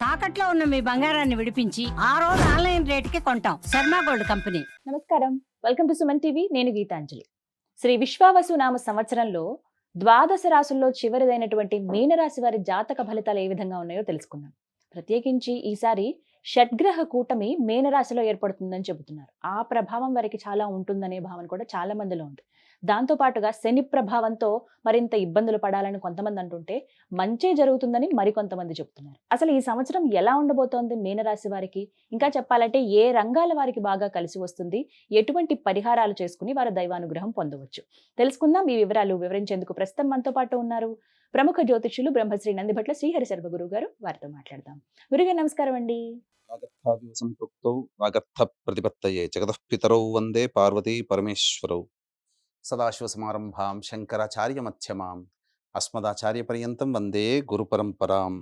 తాకట్లో ఉన్న మీ బంగారాన్ని విడిపించి ఆ రోజు ఆన్లైన్ రేటుకి కొంటాం. Sharma gold company. నమస్కారం, వెల్కమ్ టు సుమన్ టీవీ. నేను గీతాంజలి. శ్రీ విశ్వావసు నామ సంవత్సరంలో ద్వాదశ రాశుల్లో చివరిదైనటువంటి మీనరాశి వారి జాతక ఫలితాలు ఏ విధంగా ఉన్నాయో తెలుసుకుందాం. ప్రత్యేకించి ఈసారి షడ్గ్రహ కూటమి మీనరాశిలో ఏర్పడుతుందని చెబుతున్నారు. ఆ ప్రభావం వారికి చాలా ఉంటుందనే భావన కూడా చాలా మందిలో ఉంది. దాంతో పాటుగా శని ప్రభావంతో మరింత ఇబ్బందులు పడాలని కొంతమంది అంటుంటే, మంచే జరుగుతుందని మరికొంతమంది చెబుతున్నారు. అసలు ఈ సంవత్సరం ఎలా ఉండబోతోంది మీనరాశి వారికి? ఇంకా చెప్పాలంటే ఏ రంగాల వారికి బాగా కలిసి వస్తుంది, ఎటువంటి పరిహారాలు చేసుకుని వారు దైవానుగ్రహం పొందవచ్చు, తెలుసుకుందాం. ఈ వివరాలు వివరించేందుకు ప్రస్తుతం మనతో పాటు ఉన్నారు ప్రముఖ జ్యోతిష్యులు బ్రహ్మశ్రీ నందిభట్ల శ్రీహరి శర్మ గురువు గారు. వారితో మాట్లాడదాం. గురుగారు నమస్కారం అండి. సంపృక్తౌ వాగర్థ ప్రతిపత్తయే జగతః పితరౌ వందే పార్వతీ పరమేశ్వరౌ సదాశివసమారంభాం శంకరాచార్య మధ్యమాం అస్మదాచార్య పర్యంతం వందే గురు పరంపరాం.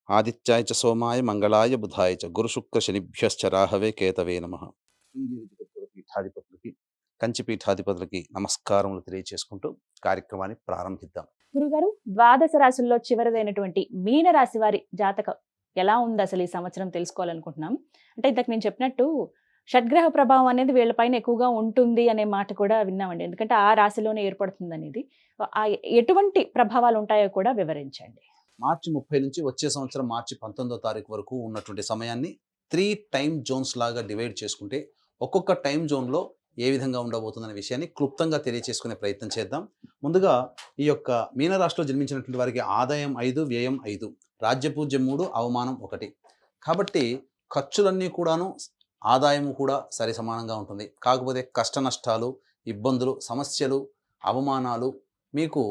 ఆదిత్యాయ చ సోమాయ మంగళాయ బుధాయ చ గురు శుక్ర శనిభ్యశ్చ రాహవే కేతవే నమః. శృంగేరి జగద్గురు పీఠాధిపతులకి, కంచి పీఠాధిపతులకి నమస్కారములు తెలియజేసుకుంటూ కార్యక్రమాన్ని ప్రారంభిద్దాం. గురుగారు, ద్వాదశ రాశుల్లో చివరిదైనటువంటి మీన రాశి వారి జాతకం ఎలా ఉంది అసలు ఈ సంవత్సరం తెలుసుకోవాలనుకుంటున్నాం. అంటే ఇంతకు నేను చెప్పినట్టు షడ్గ్రహ ప్రభావం అనేది వీళ్ళపైన ఎక్కువగా ఉంటుంది అనే మాట కూడా విన్నామండి. ఎందుకంటే ఆ రాశిలోనే ఏర్పడుతుంది అనేది. ఎటువంటి ప్రభావాలు ఉంటాయో కూడా వివరించండి. మార్చి 30 నుంచి వచ్చే సంవత్సరం మార్చి 19వ తారీఖు వరకు ఉన్నటువంటి సమయాన్ని 3 టైం జోన్స్ లాగా డివైడ్ చేసుకుంటే ఒక్కొక్క టైం జోన్లో ఏ విధంగా ఉండబోతుందనే విషయాన్ని క్లుప్తంగా తెలియచేసుకునే ప్రయత్నం చేద్దాం. ముందుగా ఈ యొక్క మీనరాశిలో జన్మించినటువంటి వారికి ఆదాయం 5, వ్యయం 5, రాజ్యపూజ్యం 3, అవమానం 1. కాబట్టి ఖర్చులన్నీ కూడాను ఆదాయము కూడా సరి సమానంగా ఉంటుంది. కాకపోతే కష్ట నష్టాలు, ఇబ్బందులు, సమస్యలు, అవమానాలు మీకు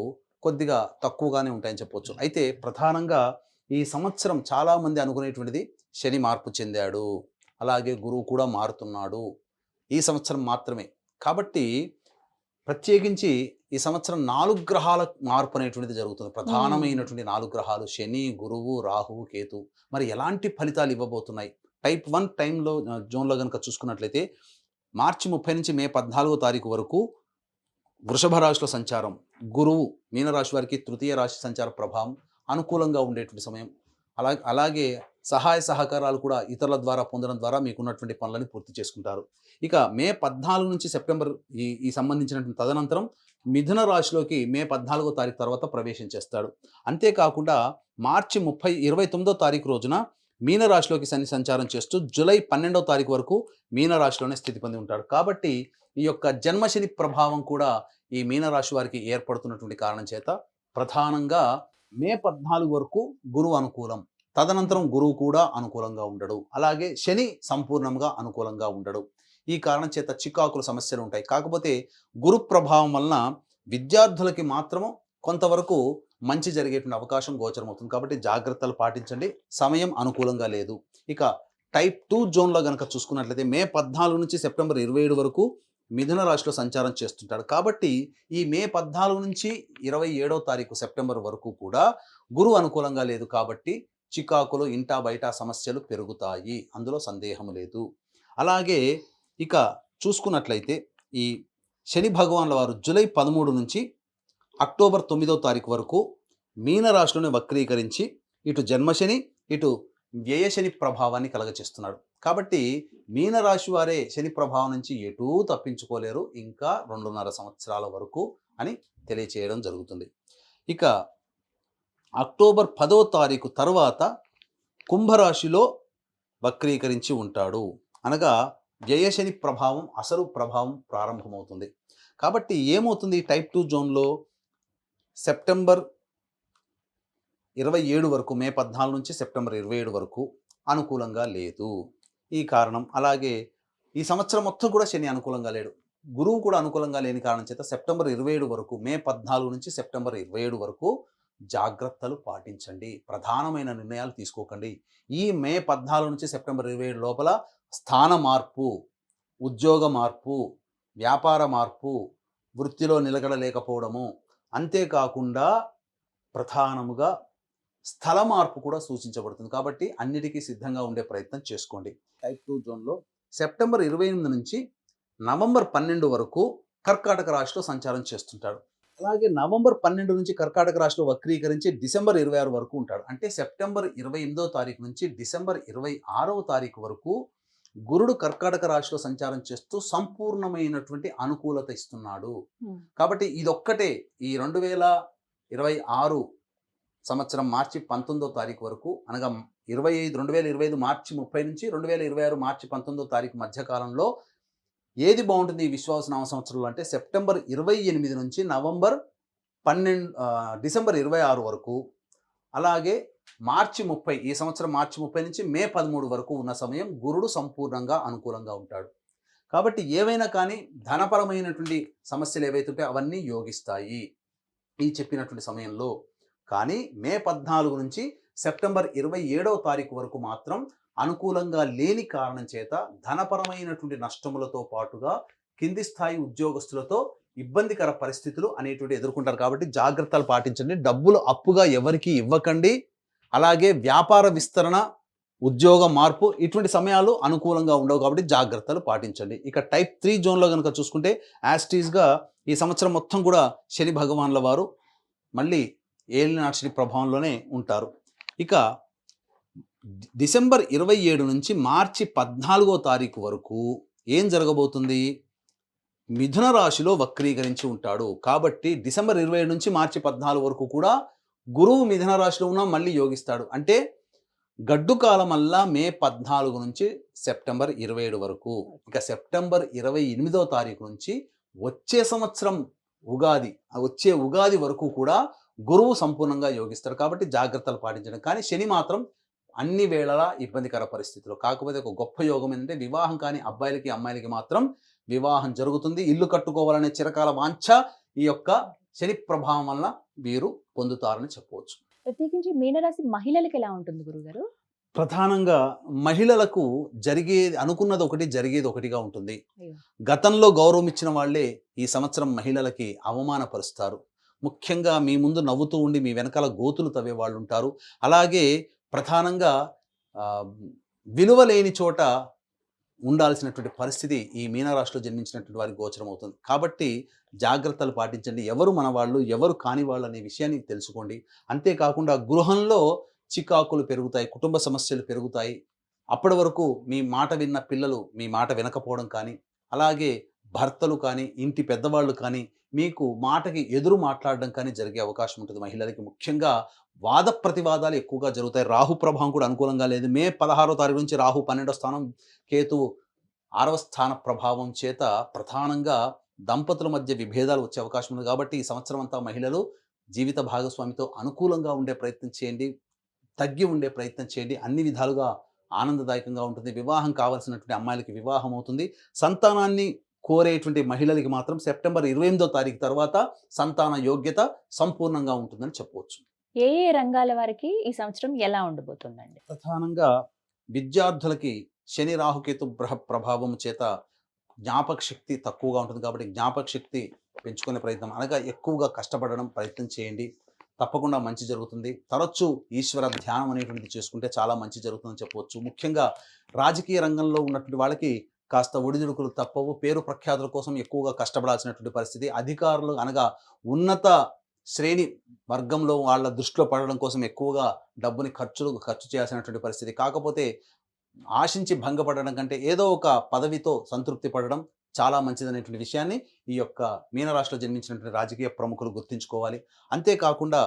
కొద్దిగా తక్కువగానే ఉంటాయని చెప్పవచ్చు. అయితే ప్రధానంగా ఈ సంవత్సరం చాలామంది అనుకునేటువంటిది శని మార్పు చెందాడు, అలాగే గురువు కూడా మారుతున్నాడు ఈ సంవత్సరం మాత్రమే. కాబట్టి ప్రత్యేకించి ఈ సంవత్సరం 4 గ్రహాల మార్పు అనేటువంటిది జరుగుతుంది. ప్రధానమైనటువంటి 4 గ్రహాలు శని, గురువు, రాహువు, కేతు. మరి ఎలాంటి ఫలితాలు ఇవ్వబోతున్నాయి? టైప్ 1 టైంలో జోన్లో కనుక చూసుకున్నట్లయితే మార్చి 30 నుంచి మే 14వ తారీఖు వరకు వృషభ రాశిలో సంచారం, గురువు మీనరాశి వారికి తృతీయ రాశి సంచార ప్రభావం అనుకూలంగా ఉండేటువంటి సమయం. అలాగే సహాయ సహకారాలు కూడా ఇతరుల ద్వారా పొందడం ద్వారా మీకున్నటువంటి పనులను పూర్తి చేసుకుంటారు. ఇక మే 14 నుంచి సెప్టెంబర్ ఈ సంబంధించినటువంటి తదనంతరం మిథున రాశిలోకి మే 14వ తారీఖు తర్వాత ప్రవేశం చేస్తాడు. అంతేకాకుండా మార్చి 29వ తారీఖు రోజున మీనరాశిలోకి శని సంచారం చేస్తూ జూలై 12వ తారీఖు వరకు మీనరాశిలోనే స్థితి పొంది ఉంటాడు. కాబట్టి ఈ యొక్క జన్మశని ప్రభావం కూడా ఈ మీనరాశి వారికి ఏర్పడుతున్నటువంటి కారణం చేత ప్రధానంగా మే 14 వరకు గురువు అనుకూలం, తదనంతరం గురువు కూడా అనుకూలంగా ఉండడు, అలాగే శని సంపూర్ణంగా అనుకూలంగా ఉండడు. ఈ కారణం చేత చికాకుల సమస్యలు ఉంటాయి. కాకపోతే గురు ప్రభావం వలన విద్యార్థులకి మాత్రము కొంతవరకు మంచి జరిగేటువంటి అవకాశం గోచరమవుతుంది. కాబట్టి జాగ్రత్తలు పాటించండి. సమయం అనుకూలంగా లేదు. ఇక టైప్ 2 జోన్లో కనుక చూసుకున్నట్లయితే మే 14 నుంచి సెప్టెంబర్ 27 వరకు మిథున రాశిలో సంచారం చేస్తుంటాడు. కాబట్టి ఈ మే 14 నుంచి 27వ తారీఖు సెప్టెంబర్ వరకు కూడా గురువు అనుకూలంగా లేదు. కాబట్టి చికాకులు, ఇంటా బయట సమస్యలు పెరుగుతాయి, అందులో సందేహం లేదు. అలాగే ఇక చూసుకున్నట్లయితే ఈ శని భగవాన్ల వారు జూలై 13 నుంచి అక్టోబర్ 9వ తారీఖు వరకు మీనరాశిలోనే వక్రీకరించి ఇటు జన్మశని, ఇటు వ్యయశని ప్రభావాన్ని కలగచేస్తున్నాడు. కాబట్టి మీనరాశి వారే శని ప్రభావం నుంచి ఎటూ తప్పించుకోలేరు ఇంకా 2.5 సంవత్సరాల వరకు అని తెలియచేయడం జరుగుతుంది. ఇక అక్టోబర్ 10వ తారీఖు తర్వాత కుంభరాశిలో వక్రీకరించి ఉంటాడు. అనగా వ్యయశని ప్రభావం, అసలు ప్రభావం ప్రారంభమవుతుంది. కాబట్టి ఏమవుతుంది? టైప్ 2 జోన్లో సెప్టెంబర్ 27 వరకు, మే 14 నుంచి సెప్టెంబర్ 27 వరకు అనుకూలంగా లేదు. ఈ కారణం. అలాగే ఈ సంవత్సరం మొత్తం కూడా శని అనుకూలంగా లేడు, గురువు కూడా అనుకూలంగా లేని కారణం చేత సెప్టెంబర్ 27 వరకు, మే 14 నుంచి సెప్టెంబర్ 27 వరకు జాగ్రత్తలు పాటించండి. ప్రధానమైన నిర్ణయాలు తీసుకోకండి. ఈ మే 14 నుంచి సెప్టెంబర్ 27 లోపల స్థాన మార్పు, ఉద్యోగ మార్పు, వ్యాపార మార్పు, వృత్తిలో నిలకడలేకపోవడము, అంతేకాకుండా ప్రధానముగా స్థల మార్పు కూడా సూచించబడుతుంది. కాబట్టి అన్నిటికీ సిద్ధంగా ఉండే ప్రయత్నం చేసుకోండి. టైప్ 2 జోన్లో సెప్టెంబర్ 28 నుంచి నవంబర్ 12 వరకు కర్కాటక రాశిలో సంచారం చేస్తుంటాడు. అలాగే నవంబర్ 12 నుంచి కర్కాటక రాశిలో వక్రీకరించి డిసెంబర్ 26 వరకు ఉంటాడు. అంటే సెప్టెంబర్ 28వ తారీఖు నుంచి డిసెంబర్ 26వ తారీఖు వరకు గురుడు కర్కాటక రాశిలో సంచారం చేస్తూ సంపూర్ణమైనటువంటి అనుకూలత ఇస్తున్నాడు. కాబట్టి ఇదొక్కటే ఈ 2026 సంవత్సరం మార్చి 19వ తారీఖు వరకు, అనగా 2025 మార్చి 30 నుంచి 2026 మార్చి 19వ తారీఖు మధ్యకాలంలో ఏది బాగుంటుంది ఈ విశ్వావసునామ సంవత్సరంలో అంటే సెప్టెంబర్ 28 నుంచి డిసెంబర్ 26 వరకు, అలాగే మార్చి 30, ఈ సంవత్సరం మార్చి 30 నుంచి మే 13 వరకు ఉన్న సమయం గురుడు సంపూర్ణంగా అనుకూలంగా ఉంటాడు. కాబట్టి ఏవైనా కానీ ధనపరమైనటువంటి సమస్యలు ఏవైతే ఉంటాయో అవన్నీ యోగిస్తాయి ఈ చెప్పినటువంటి సమయంలో. కానీ మే 14 నుంచి సెప్టెంబర్ 27వ తారీఖు వరకు మాత్రం అనుకూలంగా లేని కారణం చేత ధనపరమైనటువంటి నష్టములతో పాటుగా కింది స్థాయి ఉద్యోగస్తులతో ఇబ్బందికర పరిస్థితులు అనేటువంటి ఎదుర్కొంటారు. కాబట్టి జాగ్రత్తలు పాటించండి. డబ్బులు అప్పుగా ఎవరికి ఇవ్వకండి. అలాగే వ్యాపార విస్తరణ, ఉద్యోగ మార్పు ఇటువంటి సమయాలు అనుకూలంగా ఉండవు కాబట్టి జాగ్రత్తలు పాటించండి. ఇక టైప్ 3 జోన్లో కనుక చూసుకుంటే యాస్టీస్గా ఈ సంవత్సరం మొత్తం కూడా శని భగవాన్ల వారు మళ్ళీ ఏలినాటి శని ప్రభావంలోనే ఉంటారు. ఇక డిసెంబర్ 27 నుంచి మార్చి 14వ తారీఖు వరకు ఏం జరగబోతుంది? మిథున రాశిలో వక్రీకరించి ఉంటాడు. కాబట్టి డిసెంబర్ 27 నుంచి మార్చి 14 వరకు కూడా గురువు మిథున రాశిలో ఉన్న మళ్ళీ యోగిస్తాడు. అంటే గడ్డు కాలం వల్ల మే 14 నుంచి సెప్టెంబర్ 27 వరకు. ఇక సెప్టెంబర్ 28వ తారీఖు నుంచి వచ్చే సంవత్సరం వచ్చే ఉగాది వరకు కూడా గురువు సంపూర్ణంగా యోగిస్తాడు. కాబట్టి జాగ్రత్తలు పాటించడం. కానీ శని మాత్రం అన్ని వేళలా ఇబ్బందికర పరిస్థితులు. కాకపోతే ఒక గొప్ప యోగం ఏంటంటే వివాహం కాని అబ్బాయిలకి అమ్మాయిలకి మాత్రం వివాహం జరుగుతుంది. ఇల్లు కట్టుకోవాలనే చిరకాల వాంఛ ఈ యొక్క శని ప్రభావం వల్ల వీరు పొందుతారని చెప్పవచ్చు. ప్రత్యేకించి మీనరాశి మహిళలకు ఎలా ఉంటుంది గురుగారు? ప్రధానంగా మహిళలకు అనుకున్నది ఒకటి, జరిగేది ఒకటిగా ఉంటుంది. గతంలో గౌరవం ఇచ్చిన వాళ్ళే ఈ సంవత్సరం మహిళలకి అవమానపరుస్తారు. ముఖ్యంగా మీ ముందు నవ్వుతూ ఉండి మీ వెనకాల గోతులు తవ్వే వాళ్ళు ఉంటారు. అలాగే ప్రధానంగా విలువ లేని చోట ఉండాల్సినటువంటి పరిస్థితి ఈ మీనరాశిలో జన్మించినటువంటి వారికి గోచరం అవుతుంది. కాబట్టి జాగ్రత్తలు పాటించండి. ఎవరు మన వాళ్ళు, ఎవరు కాని వాళ్ళు అనే విషయాన్ని తెలుసుకోండి. అంతేకాకుండా గృహంలో చికాకులు పెరుగుతాయి, కుటుంబ సమస్యలు పెరుగుతాయి. అప్పటి వరకు మీ మాట విన్న పిల్లలు మీ మాట వినకపోవడం కానీ, అలాగే భర్తలు కానీ, ఇంటి పెద్దవాళ్ళు కానీ మీకు మాటకి ఎదురు మాట్లాడడం కానీ జరిగే అవకాశం ఉంటుంది. మహిళలకి ముఖ్యంగా వాద ప్రతివాదాలు ఎక్కువగా జరుగుతాయి. రాహు ప్రభావం కూడా అనుకూలంగా లేదు. మే 16వ తారీఖు నుంచి రాహు 12వ స్థానం, కేతువు 6వ స్థాన ప్రభావం చేత ప్రధానంగా దంపతుల మధ్య విభేదాలు వచ్చే అవకాశం ఉంది. కాబట్టి ఈ సంవత్సరం అంతా మహిళలు జీవిత భాగస్వామితో అనుకూలంగా ఉండే ప్రయత్నం చేయండి, తగ్గి ఉండే ప్రయత్నం చేయండి. అన్ని విధాలుగా ఆనందదాయకంగా ఉంటుంది. వివాహం కావాల్సినటువంటి అమ్మాయిలకి వివాహం అవుతుంది. సంతానాన్ని కోరేటువంటి మహిళలకి మాత్రం సెప్టెంబర్ 28వ తారీఖు తర్వాత సంతాన యోగ్యత సంపూర్ణంగా ఉంటుందని చెప్పవచ్చు. ఏ ఏ రంగాల వారికి ఈ సంవత్సరం ఎలా ఉండబోతుందండి? ప్రధానంగా విద్యార్థులకి శని రాహుకేతు ప్రభావం చేత జ్ఞాపక శక్తి తక్కువగా ఉంటుంది. కాబట్టి జ్ఞాపక శక్తి పెంచుకునే ప్రయత్నం, అనగా ఎక్కువగా కష్టపడడం ప్రయత్నం చేయండి. తప్పకుండా మంచి జరుగుతుంది. తరచూ ఈశ్వర ధ్యానం అనేటువంటిది చేసుకుంటే చాలా మంచి జరుగుతుందని చెప్పవచ్చు. ముఖ్యంగా రాజకీయ రంగంలో ఉన్నటువంటి వాళ్ళకి కాస్త ఒడిదుడుకులు తప్పవు. పేరు ప్రఖ్యాతుల కోసం ఎక్కువగా కష్టపడాల్సినటువంటి పరిస్థితి. అధికారులు అనగా ఉన్నత శ్రేణి వర్గంలో వాళ్ళ దృష్టిలో పడడం కోసం ఎక్కువగా డబ్బుని ఖర్చు చేయాల్సినటువంటి పరిస్థితి. కాకపోతే ఆశించి భంగపడడం కంటే ఏదో ఒక పదవితో సంతృప్తి పడడం చాలా మంచిదనేటువంటి విషయాన్ని ఈ యొక్క మీనరాశిలో జన్మించినటువంటి రాజకీయ ప్రముఖులు గుర్తుంచుకోవాలి. అంతేకాకుండా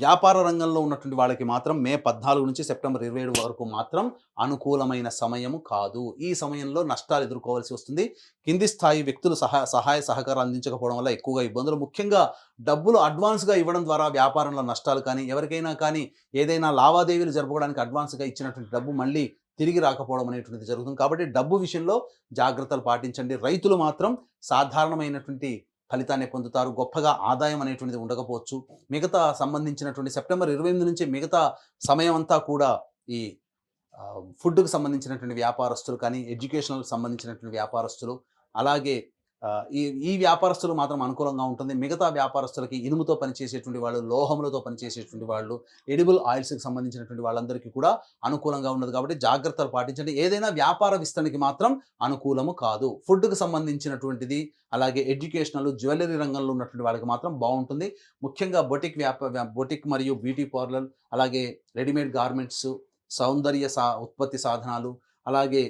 వ్యాపార రంగంలో ఉన్నటువంటి వాళ్ళకి మాత్రం మే 14 నుంచి సెప్టెంబర్ 27 వరకు మాత్రం అనుకూలమైన సమయము కాదు. ఈ సమయంలో నష్టాలు ఎదుర్కోవాల్సి వస్తుంది. కింది స్థాయి వ్యక్తులు సహాయ సహకారాలు అందించకపోవడం వల్ల ఎక్కువగా ఇబ్బందులు. ముఖ్యంగా డబ్బులు అడ్వాన్స్గా ఇవ్వడం ద్వారా వ్యాపారంలో నష్టాలు కానీ, ఎవరికైనా కానీ ఏదైనా లావాదేవీలు జరుపుకోవడానికి అడ్వాన్స్గా ఇచ్చినటువంటి డబ్బు మళ్ళీ తిరిగి రాకపోవడం అనేటువంటిది జరుగుతుంది. కాబట్టి డబ్బు విషయంలో జాగ్రత్తలు పాటించండి. రైతులు మాత్రం సాధారణమైనటువంటి ఫలితాన్ని పొందుతారు. గొప్పగా ఆదాయం అనేటువంటిది ఉండకపోవచ్చు. మిగతా సంబంధించినటువంటి సెప్టెంబర్ 28 నుంచి మిగతా సమయం అంతా కూడా ఈ ఫుడ్కు సంబంధించినటువంటి వ్యాపారస్తులు కానీ, ఎడ్యుకేషనల్ సంబంధించినటువంటి వ్యాపారస్తులు, అలాగే ఈ ఈ వ్యాపారస్తులు మాత్రం అనుకూలంగా ఉంటుంది. మిగతా వ్యాపారస్తులకి ఇనుముతో పనిచేసేటువంటి వాళ్ళు, లోహములతో పనిచేసేటువంటి వాళ్ళు, ఎడిబుల్ ఆయిల్స్‌కి సంబంధించినటువంటి వాళ్ళందరికీ కూడా అనుకూలంగా ఉండదు కాబట్టి జాగ్రత్తలు పాటించండి. ఏదైనా వ్యాపార విస్తరణకి మాత్రం అనుకూలము కాదు. ఫుడ్‌కి సంబంధించినటువంటిది, అలాగే ఎడ్యుకేషనల్, జ్యువెల్లరీ రంగంలో ఉన్నటువంటి వాళ్ళకి మాత్రం బావుంటుంది. ముఖ్యంగా బొటిక్ మరియు బ్యూటీ పార్లర్, అలాగే రెడీమేడ్ గార్మెంట్స్, సౌందర్య ఉత్పత్తి సాధనాలు, అలాగే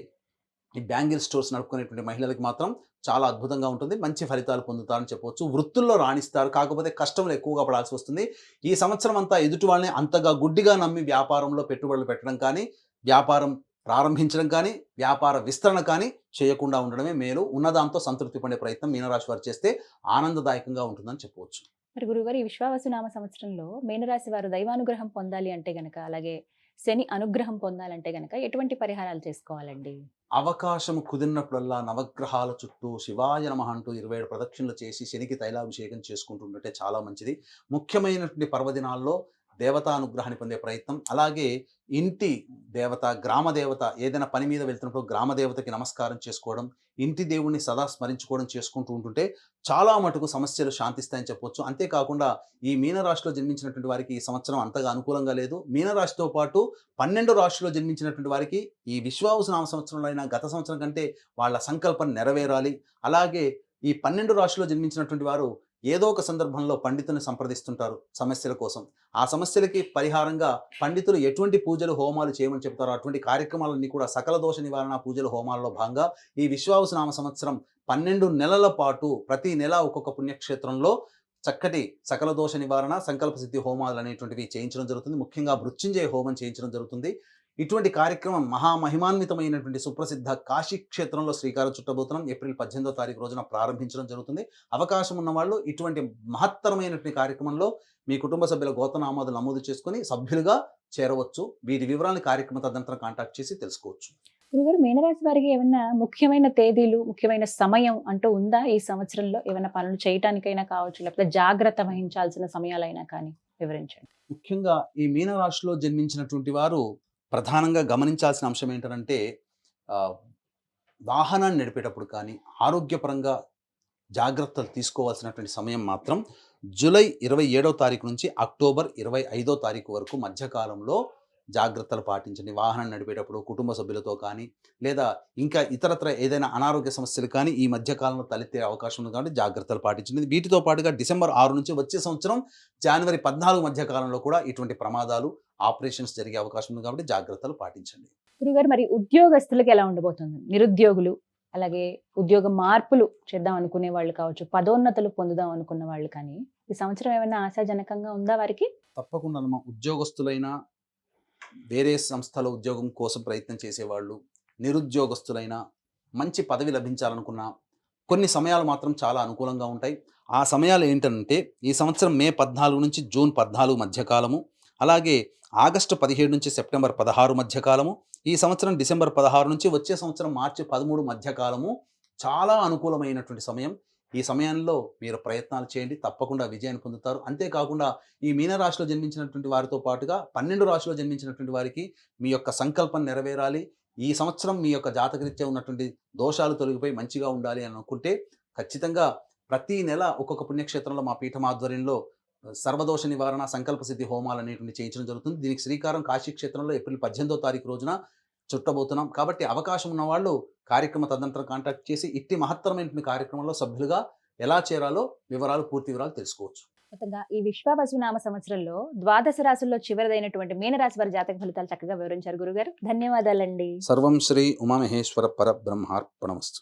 ఈ బ్యాంగిల్ స్టోర్స్ నడుపుకునేటువంటి మహిళలకి మాత్రం చాలా అద్భుతంగా ఉంటుంది. మంచి ఫలితాలు పొందుతారని చెప్పవచ్చు. వృత్తుల్లో రాణిస్తారు. కాకపోతే కష్టములు ఎక్కువగా పడాల్సి వస్తుంది. ఈ సంవత్సరం అంతా ఎదుటి వాళ్ళని అంతగా గుడ్డిగా నమ్మి వ్యాపారంలో పెట్టుబడులు పెట్టడం కానీ, వ్యాపారం ప్రారంభించడం కానీ, వ్యాపార విస్తరణ కానీ చేయకుండా ఉండడమే మేలు. ఉన్నదాంతో సంతృప్తి పడే ప్రయత్నం మీనరాశి వారు చేస్తే ఆనందదాయకంగా ఉంటుందని చెప్పవచ్చు. మరి గురుగారు ఈ విశ్వావసునామ సంవత్సరంలో మీనరాశి వారు దైవానుగ్రహం పొందాలి అంటే గనక, అలాగే శని అనుగ్రహం పొందాలంటే గనక ఎటువంటి పరిహారాలు చేసుకోవాలండి? అవకాశం కుదిరినప్పుడల్లా నవగ్రహాల చుట్టూ శివాయ నమః అంటూ 27 ప్రదక్షిణలు చేసి శనికి తైలాభిషేకం చేసుకుంటుంటే చాలా మంచిది. ముఖ్యమైనటువంటి పర్వదినాల్లో దేవతానుగ్రహాన్ని పొందే ప్రయత్నం, అలాగే ఇంటి దేవత, గ్రామ దేవత, ఏదైనా పని మీద వెళ్తున్నప్పుడు గ్రామ దేవతకి నమస్కారం చేసుకోవడం, ఇంటి దేవుణ్ణి సదా స్మరించుకోవడం చేసుకుంటూ ఉంటుంటే చాలా మటుకు సమస్యలు శాంతిస్తాయని చెప్పొచ్చు. అంతేకాకుండా ఈ మీనరాశిలో జన్మించినటువంటి వారికి ఈ సంవత్సరం అంతగా అనుకూలంగా లేదు. మీనరాశితో పాటు 12 రాశిలో జన్మించినటువంటి వారికి ఈ విశ్వావసునామ సంవత్సరంలో అయినా గత సంవత్సరం కంటే వాళ్ళ సంకల్పం నెరవేరాలి. అలాగే ఈ 12 రాశిలో జన్మించినటువంటి వారు ఏదో ఒక సందర్భంలో పండితుని సంప్రదిస్తుంటారు సమస్యల కోసం. ఆ సమస్యలకి పరిహారంగా పండితులు ఎటువంటి పూజలు, హోమాలు చేయమని చెప్తారో అటువంటి కార్యక్రమాలన్నీ కూడా సకల దోష నివారణ పూజలు, హోమాలలో భాగంగా ఈ విశ్వావసునామ సంవత్సరం 12 నెలల పాటు ప్రతి నెల ఒక్కొక్క పుణ్యక్షేత్రంలో చక్కటి సకల దోష నివారణ, సంకల్ప సిద్ధి హోమాలు అనేటువంటివి చేయించడం జరుగుతుంది. ముఖ్యంగా మృత్యుంజయ హోమం చేయించడం జరుగుతుంది. ఇటువంటి కార్యక్రమం మహామహిమాన్వితమైనటువంటి సుప్రసిద్ధ కాశీ క్షేత్రంలో శ్రీకారం చుట్టబోతున్నాం. ఏప్రిల్ 18వ తారీఖు రోజున ప్రారంభించడం జరుగుతుంది. అవకాశం ఉన్న వాళ్ళు ఇటువంటి మహత్తరమైనటువంటి కార్యక్రమంలో మీ కుటుంబ సభ్యుల గోత్రనామాలు నమోదు చేసుకొని సభ్యులుగా చేరవచ్చు. వీటి వివరాలను కార్యక్రమ తదనంతరం కాంటాక్ట్ చేసి తెలుసుకోవచ్చు. గురుగారు మీనరాశి వారికి ఏమైనా ముఖ్యమైన తేదీలు, ముఖ్యమైన సమయం అంటూ ఉందా ఈ సంవత్సరంలో? ఏమైనా పనులు చేయటానికైనా కావచ్చు, లేకపోతే జాగ్రత్త వహించాల్సిన సమయాలైనా కానీ వివరించండి. ముఖ్యంగా ఈ మీనరాశిలో జన్మించినటువంటి వారు ప్రధానంగా గమనించాల్సిన అంశం ఏంటంటే వాహనాన్ని నడిపేటప్పుడు కానీ, ఆరోగ్యపరంగా జాగ్రత్తలు తీసుకోవాల్సినటువంటి సమయం మాత్రం జూలై 27వ తారీఖు నుంచి అక్టోబర్ 25వ తారీఖు వరకు మధ్యకాలంలో జాగ్రత్తలు పాటించండి. వాహనం నడిపేటప్పుడు కుటుంబ సభ్యులతో కానీ, లేదా ఇంకా ఇతరత్ర ఏదైనా అనారోగ్య సమస్యలు కానీ ఈ మధ్యకాలంలో తలెత్తే అవకాశం ఉంది కాబట్టి జాగ్రత్తలు పాటించండి. వీటితో పాటుగా డిసెంబర్ 6 నుంచి వచ్చే సంవత్సరం జనవరి 14 మధ్యకాలంలో కూడా ఇటువంటి ప్రమాదాలు, ఆపరేషన్స్ జరిగే అవకాశం ఉంది కాబట్టి జాగ్రత్తలు పాటించండి. గురుగారు మరి ఉద్యోగస్తులకు ఎలా ఉండబోతుంది? నిరుద్యోగులు, అలాగే ఉద్యోగ మార్పులు చేద్దాం అనుకునే వాళ్ళు కావచ్చు, పదోన్నతులు పొందుదాం అనుకున్న వాళ్ళు కానీ ఈ సంవత్సరం ఏమైనా ఆశాజనకంగా ఉందా వారికి? తప్పకుండా ఉద్యోగస్తులైనా, వేరే సంస్థలో ఉద్యోగం కోసం ప్రయత్నం చేసేవాళ్ళు, నిరుద్యోగస్తులైనా, మంచి పదవి లభించాలనుకున్న కొన్ని సమయాలు మాత్రం చాలా అనుకూలంగా ఉంటాయి. ఆ సమయాలు ఏంటంటే ఈ సంవత్సరం మే 14 నుంచి జూన్ 14 మధ్యకాలము, అలాగే ఆగస్టు 17 నుంచి సెప్టెంబర్ 16 మధ్యకాలము, ఈ సంవత్సరం డిసెంబర్ 16 నుంచి వచ్చే సంవత్సరం మార్చి 13 మధ్యకాలము చాలా అనుకూలమైనటువంటి సమయం. ఈ సమయంలో మీరు ప్రయత్నాలు చేయండి, తప్పకుండా విజయాన్ని పొందుతారు. అంతేకాకుండా ఈ మీనరాశిలో జన్మించినటువంటి వారితో పాటుగా 12 రాశిలో జన్మించినటువంటి వారికి మీ యొక్క సంకల్పం నెరవేరాలి, ఈ సంవత్సరం మీ యొక్క జాతకరీత్యా ఉన్నటువంటి దోషాలు తొలగిపోయి మంచిగా ఉండాలి అని అనుకుంటే ఖచ్చితంగా ప్రతి నెల ఒక్కొక్క పుణ్యక్షేత్రంలో మా పీఠం ఆధ్వర్యంలో సర్వదోష నివారణ, సంకల్ప సిద్ధి హోమాలు అనేటువంటి చేయించడం జరుగుతుంది. దీనికి శ్రీకారం కాశీ క్షేత్రంలో ఏప్రిల్ 18వ తారీఖు రోజున చుట్టబోతున్నాం. కాబట్టి అవకాశం ఉన్న వాళ్ళు కార్యక్రమ తదనంతరం కాంటాక్ట్ చేసి ఇట్టి మహత్తరమైనటువంటి కార్యక్రమంలో సభ్యులుగా ఎలా చేరాలో పూర్తి వివరాలు తెలుసుకోవచ్చు. మొత్తంగా ఈ విశ్వావసునామ సంవత్సరంలో ద్వాదశ రాశుల్లో చివరిదైనటువంటి మీనరాశి వారి జాతక ఫలితాలు చక్కగా వివరించారు గురుగారు. ధన్యవాదాలండి. సర్వం శ్రీ ఉమామహేశ్వర పరబ్రహ్మార్పణమస్తు.